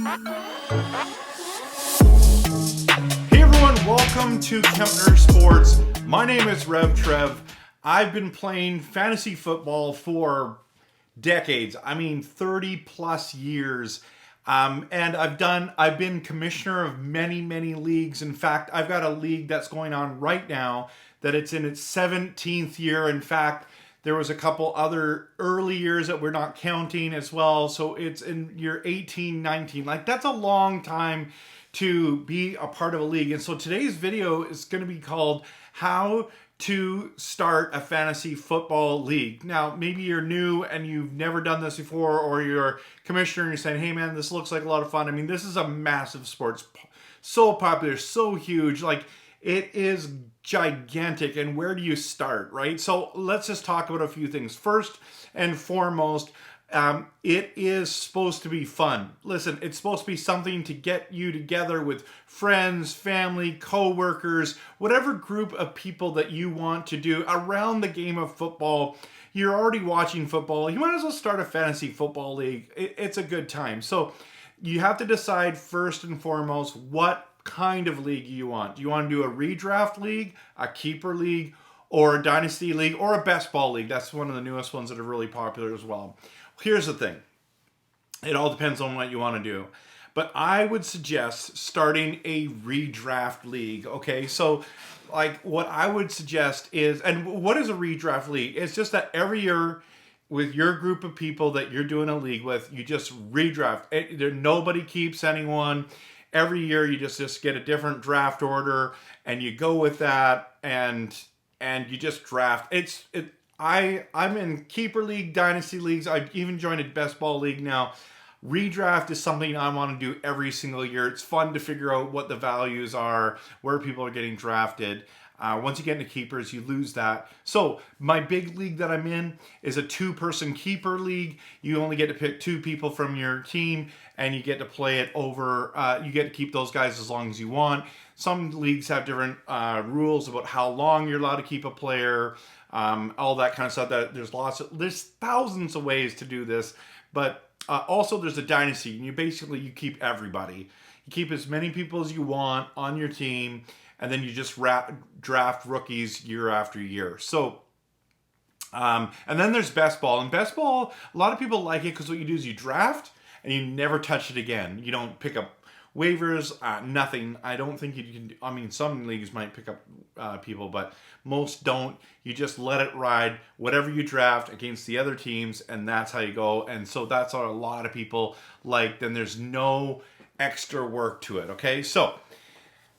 Hey everyone, welcome to Kempner Sports. My name is Rev Trev. I've been playing fantasy football for decades. 30 plus years. And I've been commissioner of many leagues. In fact, I've got a league that's going on right now that it's in its 17th year. In fact, there was a couple other early years that we're not counting as well. So it's in year 18, 19. Like, that's a long time to be a part of a league. And so today's video is going to be called How to Start a Fantasy Football League. Now, maybe you're new and you've never done this before, or you're a commissioner and you're saying, hey man, this looks like a lot of fun. This is a massive sport. So popular, so huge. Like, it is gigantic. And where do you start, right? So let's just talk about a few things. First and foremost, it is supposed to be fun. Listen, it's supposed to be something to get you together with friends, family, co-workers, whatever group of people that you want to do around the game of football. You're already watching football. You might as well start a fantasy football league. It's a good time. So you have to decide first and foremost what kind of league you want. Do you want to do a redraft league, a keeper league, or a dynasty league, or a best ball league? That's one of the newest ones that are really popular as well. Here's the thing. It all depends on what you want to do. But I would suggest starting a redraft league, okay? So, like, what I would suggest is, and what is a redraft league? It's just that every year with your group of people that you're doing a league with, you just redraft. Nobody keeps anyone. Every year you just get a different draft order and you go with that and you just draft. I'm in keeper league, dynasty leagues. I've even joined a best ball league now. Redraft is something I want to do every single year. It's fun to figure out what the values are, where people are getting drafted. Once you get into keepers, you lose that. So my big league that I'm in is a 2-person keeper league. You only get to pick 2 people from your team, and you get to play it over. You get to keep those guys as long as you want. Some leagues have different rules about how long you're allowed to keep a player, all that kind of stuff. There's thousands of ways to do this, but also there's a dynasty, and you keep everybody. You keep as many people as you want on your team, and then you just draft rookies year after year. So, and then there's best ball. And best ball, a lot of people like it because what you do is you draft and you never touch it again. You don't pick up waivers, nothing. I don't think you can. Some leagues might pick up people, but most don't. You just let it ride. Whatever you draft against the other teams, and that's how you go. And so that's what a lot of people like. Then there's no extra work to it. Okay, so.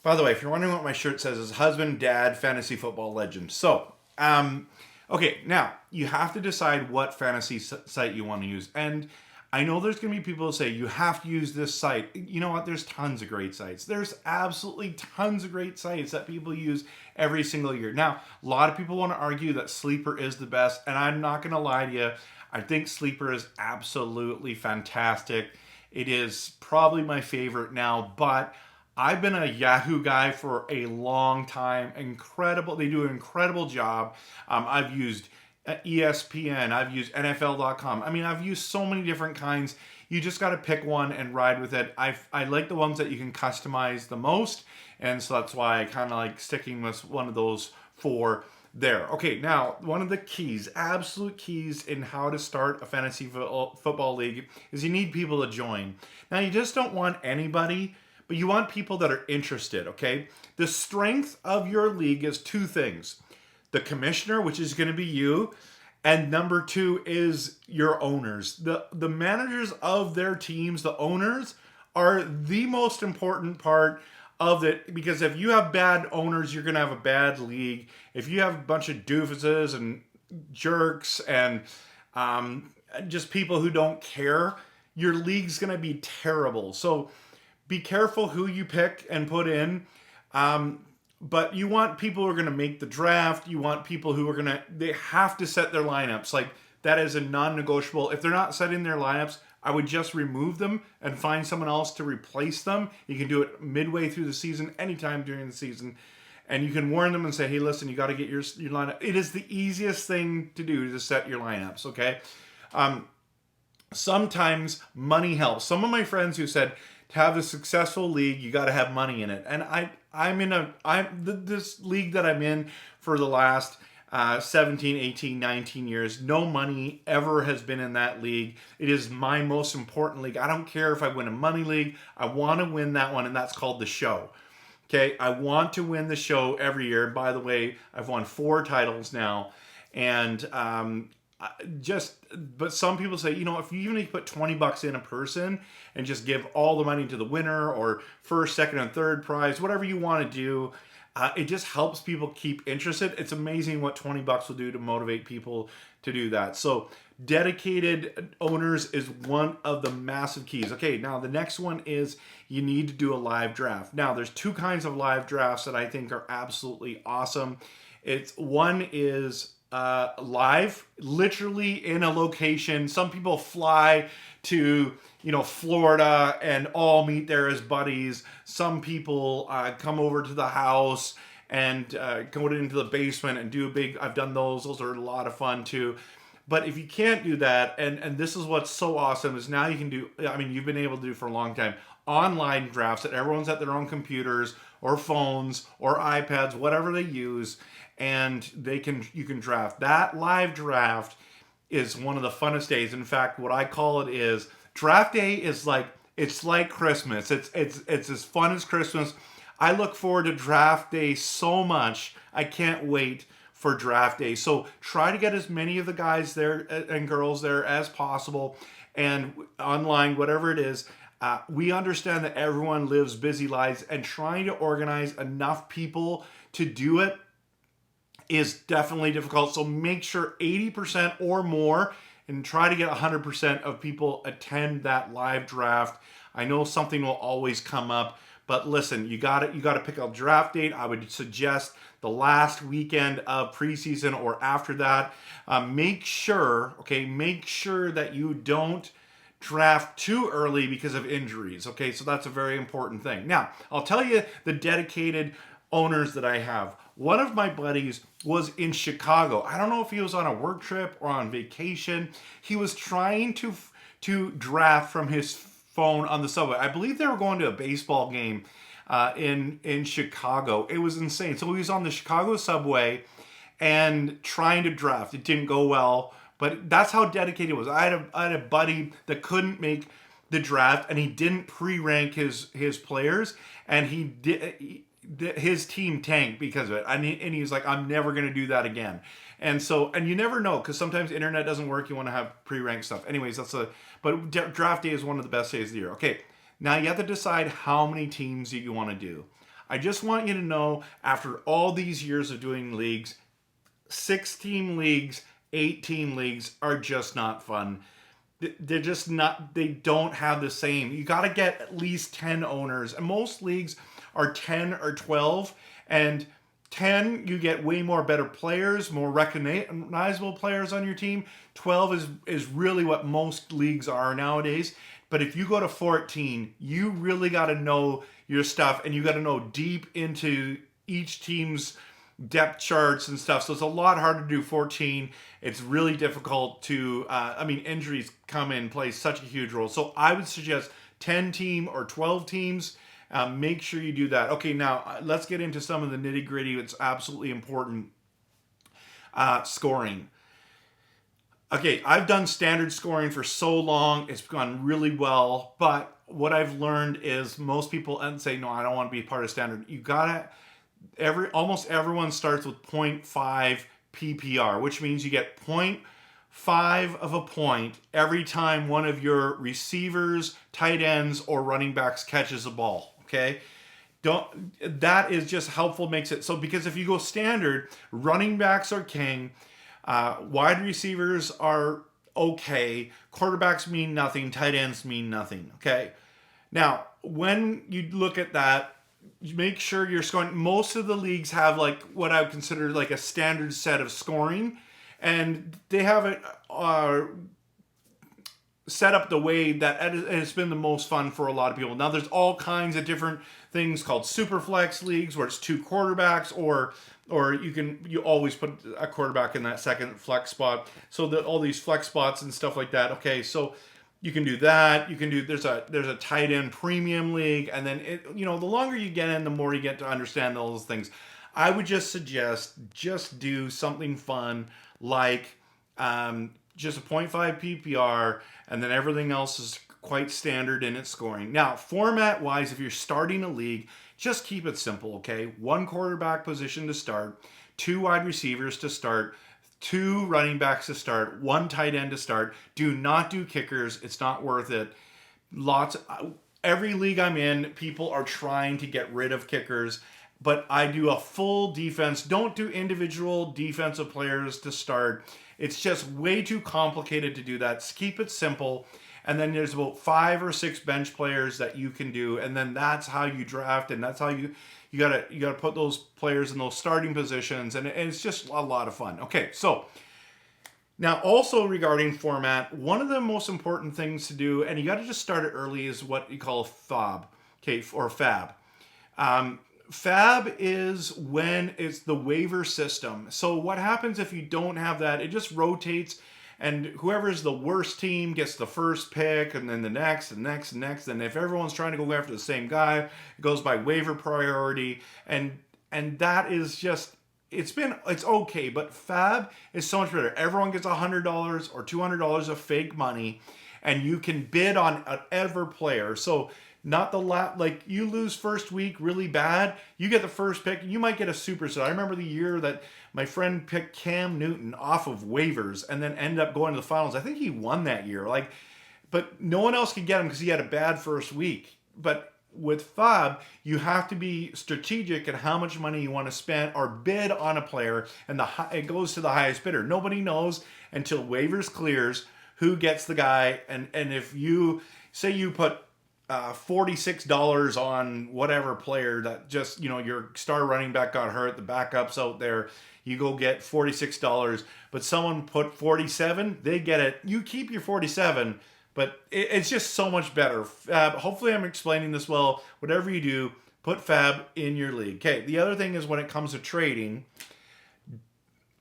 By the way, if you're wondering what my shirt says, is husband, dad, fantasy football legend. So, okay, now you have to decide what fantasy site you want to use. And I know there's going to be people who say you have to use this site. You know what? There's tons of great sites. There's absolutely tons of great sites that people use every single year. Now, a lot of people want to argue that Sleeper is the best, and I'm not going to lie to you. I think Sleeper is absolutely fantastic. It is probably my favorite now, but I've been a Yahoo guy for a long time. Incredible. They do an incredible job. I've used ESPN. I've used NFL.com. I've used so many different kinds. You just got to pick one and ride with it. I like the ones that you can customize the most. And so that's why I kind of like sticking with one of those 4 there. Okay, now, one of the keys, absolute keys in how to start a fantasy football league is you need people to join. Now, you just don't want anybody, but you want people that are interested, okay? The strength of your league is 2 things. The commissioner, which is going to be you, and number 2 is your owners. The managers of their teams, the owners, are the most important part of it, because if you have bad owners, you're going to have a bad league. If you have a bunch of doofuses and jerks and just people who don't care, your league's going to be terrible. So be careful who you pick and put in. But you want people who are going to make the draft. You want people who are they have to set their lineups. Like, that is a non-negotiable. If they're not setting their lineups, I would just remove them and find someone else to replace them. You can do it midway through the season, anytime during the season. And you can warn them and say, hey, listen, you got to get your lineup. It is the easiest thing to do to set your lineups, okay? sometimes money helps. Some of my friends who said to have a successful league, you got to have money in it. And this league that I'm in for the last 17, 18, 19 years. No money ever has been in that league. It is my most important league. I don't care if I win a money league. I want to win that one, and that's called the show. Okay, I want to win the show every year. By the way, I've won 4 titles now, and but some people say, if you even put $20 in a person and just give all the money to the winner or first, second, and third prize, whatever you want to do, it just helps people keep interested. It's amazing what $20 will do to motivate people to do that. So dedicated owners is one of the massive keys. Okay, now the next one is you need to do a live draft. Now there's 2 kinds of live drafts that I think are absolutely awesome. One is live, literally in a location. Some people fly to Florida and all meet there as buddies. Some people come over to the house and go into the basement and do a big. I've done those. Those are a lot of fun too. But if you can't do that, and this is what's so awesome is now you can do. I mean, you've been able to do for a long time online drafts that everyone's at their own computers or phones or iPads, whatever they use, and you can draft. That live draft is one of the funnest days. In fact, what I call it is draft day is it's like Christmas. It's as fun as Christmas. I look forward to draft day so much. I can't wait for draft day. So try to get as many of the guys there and girls there as possible, and online, whatever it is. We understand that everyone lives busy lives, and trying to organize enough people to do it is definitely difficult. So make sure 80% or more, and try to get 100% of people attend that live draft. I know something will always come up, but listen, you got to pick a draft date. I would suggest the last weekend of preseason or after that. Make sure that you don't draft too early because of injuries. Okay, so that's a very important thing. Now, I'll tell you the dedicated owners that I have. One of my buddies was in Chicago. I don't know if he was on a work trip or on vacation. He was trying to draft from his phone on the subway. I believe they were going to a baseball game in Chicago. It was insane. So he was on the Chicago subway and trying to draft. It didn't go well, but that's how dedicated it was. I had a buddy that couldn't make the draft, and he didn't pre-rank his players, and his team tanked because of it. And he was like, I'm never going to do that again. And you never know, because sometimes internet doesn't work. You want to have pre-ranked stuff. Anyways, but draft day is one of the best days of the year. Okay, now you have to decide how many teams you want to do. I just want you to know, after all these years of doing leagues, 6-team leagues, 8-team leagues are just not fun. They're just not, they don't have the same. You got to get at least 10 owners. And most leagues are 10 or 12. And 10, you get way more better players, more recognizable players on your team. 12 is really what most leagues are nowadays. But if you go to 14, you really got to know your stuff, and you got to know deep into each team's depth charts and stuff. So it's a lot harder to do 14. It's really difficult to, injuries come in, play such a huge role. So I would suggest 10 team or 12 teams. Make sure you do that. Okay, now let's get into some of the nitty gritty. It's absolutely important. Scoring. Okay, I've done standard scoring for so long. It's gone really well. But what I've learned is most people say, no, I don't want to be part of standard. You gotta, almost everyone starts with 0.5 PPR, which means you get 0.5 of a point every time one of your receivers, tight ends, or running backs catches a ball. Okay, that is just helpful. Makes it so, because if you go standard, running backs are king, wide receivers are okay, quarterbacks mean nothing, tight ends mean nothing. Okay, now when you look at that, you make sure you're scoring. Most of the leagues have like what I would consider like a standard set of scoring, and they have it set up the way that it's been the most fun for a lot of people. Now there's all kinds of different things called super flex leagues where it's 2 quarterbacks, or you always put a quarterback in that second flex spot. So all these flex spots and stuff like that. Okay, so You can do that. You can do there's a tight end premium league, and then the longer you get in, the more you get to understand all those things. I would just suggest just do something fun like just a point 0.5 PPR, and then everything else is quite standard in its scoring. Now, format wise, if you're starting a league, just keep it simple, okay? One quarterback position to start, two wide receivers to start, two running backs to start, one tight end to start. Do not do kickers. It's not worth it. Every league I'm in, people are trying to get rid of kickers, but I do a full defense. Don't do individual defensive players to start. It's just way too complicated to do that. Just keep it simple. And then there's about 5 or 6 bench players that you can do, and then that's how you draft, and that's how you gotta put those players in those starting positions, and it's just a lot of fun. Okay, so now also regarding format, one of the most important things to do, and you got to just start it early, is what you call FOB, okay, or FAB. FAB is when it's the waiver system. So what happens if you don't have that? It just rotates, and whoever's the worst team gets the first pick, and then the next, and next, and next. And if everyone's trying to go after the same guy, it goes by waiver priority. And that is just, it's okay, but FAB is so much better. Everyone gets $100 or $200 of fake money, and you can bid on whatever player. So not like you lose first week really bad, you get the first pick, you might get a superstar. I remember the year that my friend picked Cam Newton off of waivers and then ended up going to the finals. I think he won that year. But no one else could get him because he had a bad first week. But with FAB, you have to be strategic in how much money you want to spend or bid on a player, and it goes to the highest bidder. Nobody knows until waivers clears who gets the guy. And if you say you put $46 on whatever player that just, your star running back got hurt, the backup's out there, you go get $46, but someone put 47, they get it. You keep your 47, but it's just so much better. Hopefully I'm explaining this well. Whatever you do, put FAB in your league. Okay, the other thing is when it comes to trading,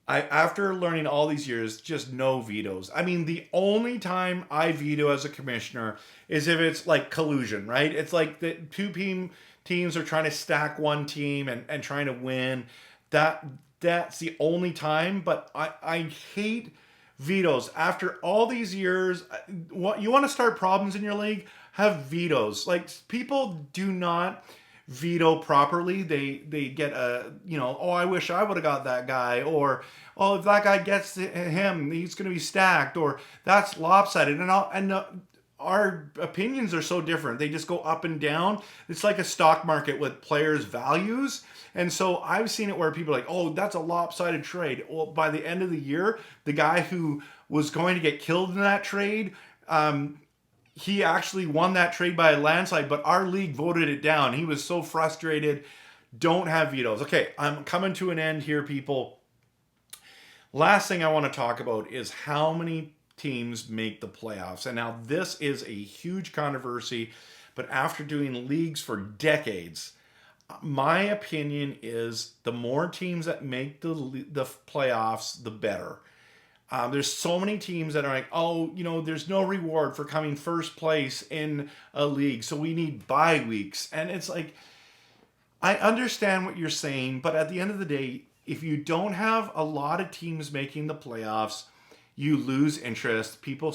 after learning all these years, just no vetoes. I mean, the only time I veto as a commissioner is if it's like collusion, right? It's like the two teams are trying to stack one team and trying to win. That's the only time, but I hate vetoes. After all these years, you want to start problems in your league? Have vetoes. Like, people do not veto properly. They get oh, I wish I would have got that guy, or oh, if that guy gets him, he's going to be stacked, or that's lopsided. And our opinions are so different. They just go up and down. It's like a stock market with players' values. And so I've seen it where people are like, oh, that's a lopsided trade. Well, by the end of the year, the guy who was going to get killed in that trade, he actually won that trade by a landslide, but our league voted it down. He was so frustrated. Don't have vetoes. Okay, I'm coming to an end here, people. Last thing I want to talk about is how many teams make the playoffs. And now this is a huge controversy, but after doing leagues for decades, my opinion is the more teams that make the playoffs, the better. There's so many teams that are like, oh, there's no reward for coming first place in a league, so we need bye weeks. And it's like, I understand what you're saying, but at the end of the day, if you don't have a lot of teams making the playoffs, you lose interest. People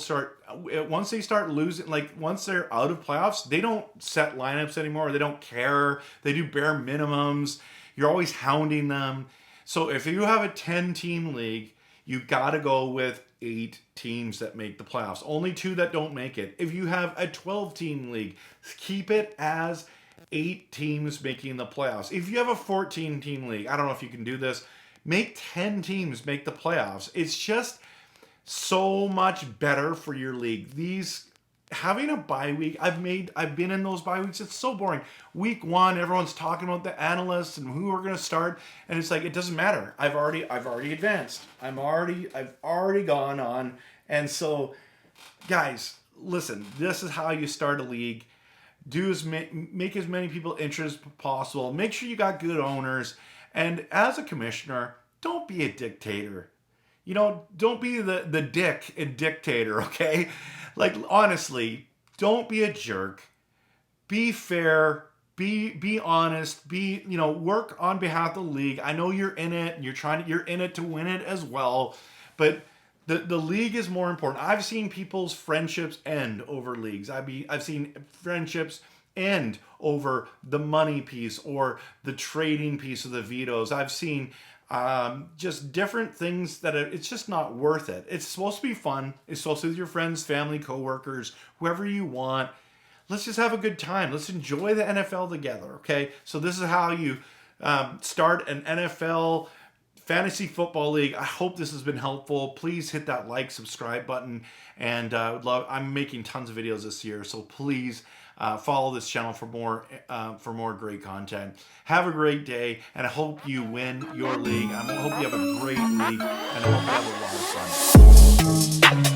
once they start losing, like once they're out of playoffs, they don't set lineups anymore. They don't care. They do bare minimums. You're always hounding them. So if you have a 10-team league, you got to go with 8 teams that make the playoffs. Only 2 that don't make it. If you have a 12-team league, keep it as 8 teams making the playoffs. If you have a 14-team league, I don't know if you can do this, make 10 teams make the playoffs. It's just so much better for your league. Having a bye week, I've been in those bye weeks. It's so boring. Week 1, everyone's talking about the analysts and who are going to start, and it's like, it doesn't matter. I've already advanced. I've already gone on. And so, guys, listen, this is how you start a league. Make as many people interested as possible. Make sure you got good owners. And as a commissioner, don't be a dictator. don't be the dick and dictator, okay? Like, honestly, don't be a jerk. Be fair. Be honest. Work on behalf of the league. I know you're in it and you're in it to win it as well, but the league is more important. I've seen people's friendships end over leagues. I've seen friendships end over the money piece or the trading piece of the vetoes. I've seen just different things that it's just not worth it. It's supposed to be fun. It's supposed to be with your friends, family, coworkers, whoever you want. Let's just have a good time. Let's enjoy the NFL together, okay? So this is how you start an NFL fantasy football league. I hope this has been helpful. Please hit that like, subscribe button, and I'm making tons of videos this year, so please follow this channel for more great content. Have a great day, and I hope you win your league. I hope you have a great league, and I hope you have a lot of fun.